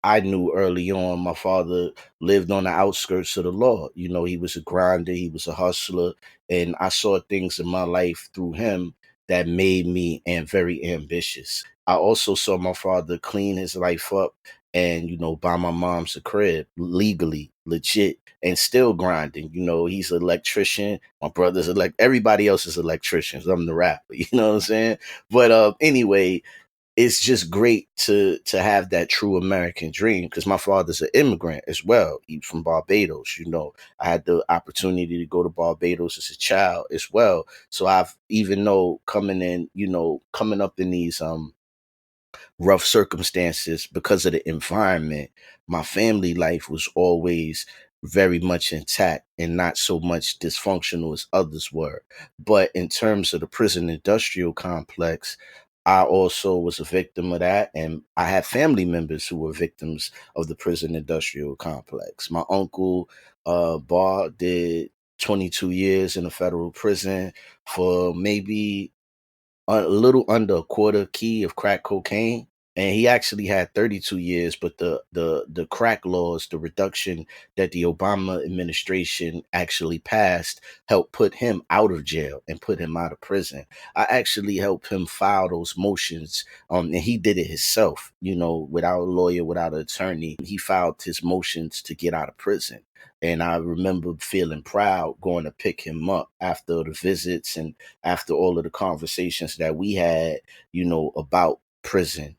I knew early on my father lived on the outskirts of the law. He was a grinder, he was a hustler, and I saw things in my life through him that made me and very ambitious. I also saw my father clean his life up and buy my mom's a crib legally, legit, and still grinding. He's an electrician. My brother's everybody else is electricians. I'm the rapper. You know what I'm saying? But anyway, it's just great to have that true American dream because my father's an immigrant as well. He's from Barbados. I had the opportunity to go to Barbados as a child as well. So I've even though coming up in these rough circumstances because of the environment, my family life was always very much intact and not so much dysfunctional as others were. But in terms of the prison industrial complex, I also was a victim of that. And I had family members who were victims of the prison industrial complex. My uncle, Bar, did 22 years in a federal prison for maybe a little under a quarter key of crack cocaine, and he actually had 32 years. But the crack laws, the reduction that the Obama administration actually passed, helped put him out of jail and put him out of prison. I actually helped him file those motions, and he did it himself, without a lawyer, without an attorney. He filed his motions to get out of prison. And I remember feeling proud going to pick him up after the visits and after all of the conversations that we had, about prison,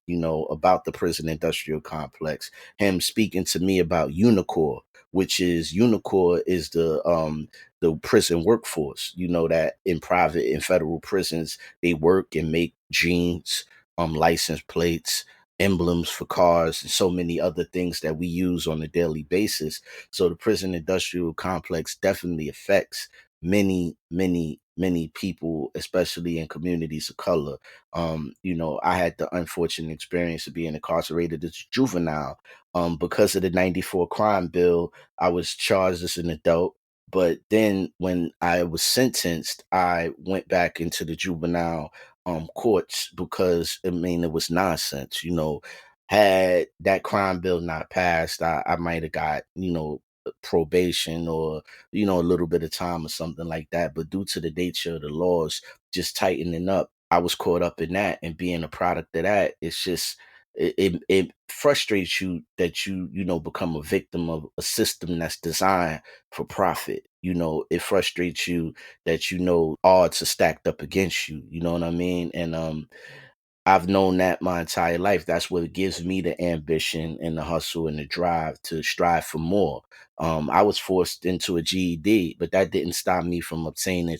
about the prison industrial complex, him speaking to me about Unicore is the prison workforce, that in private and federal prisons, they work and make jeans, license plates, emblems for cars, and so many other things that we use on a daily basis. So the prison industrial complex definitely affects many people, especially in communities of color. I had the unfortunate experience of being incarcerated as a juvenile. Because of the 94 crime bill, I was charged as an adult. But then when I was sentenced, I went back into the juvenile courts because I mean it was nonsense. Had that crime bill not passed, I might have got, probation or a little bit of time or something like that. But due to the nature of the laws just tightening up, I was caught up in that, and being a product of that, it's just it frustrates you that become a victim of a system that's designed for profit. It frustrates you that odds are stacked up against you. You know what I mean? And I've known that my entire life. That's what gives me the ambition and the hustle and the drive to strive for more. I was forced into a GED, but that didn't stop me from obtaining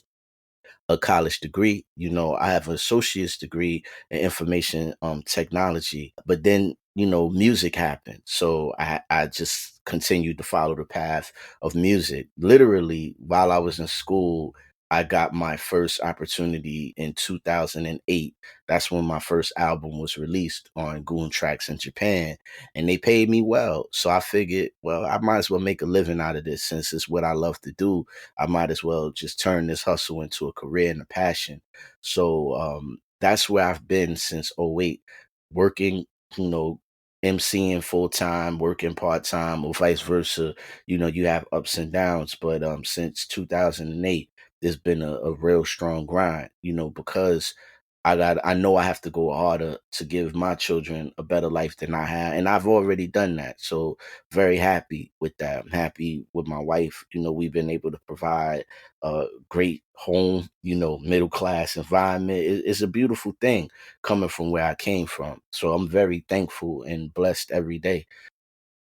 a college degree. I have an associate's degree in information technology, but then music happened, so I just continued to follow the path of music. Literally, while I was in school, I got my first opportunity in 2008. That's when my first album was released on Goon Tracks in Japan, and they paid me well. So I figured, well, I might as well make a living out of this since it's what I love to do. I might as well just turn this hustle into a career and a passion. So that's where I've been since '08, working, you know, MCing full time, working part time, or vice versa. You have ups and downs, but since 2008, there's been a real strong grind, because I know I have to go harder to give my children a better life than I had. And I've already done that. So very happy with that. I'm happy with my wife. We've been able to provide a great home, middle class environment. It's a beautiful thing coming from where I came from. So I'm very thankful and blessed every day.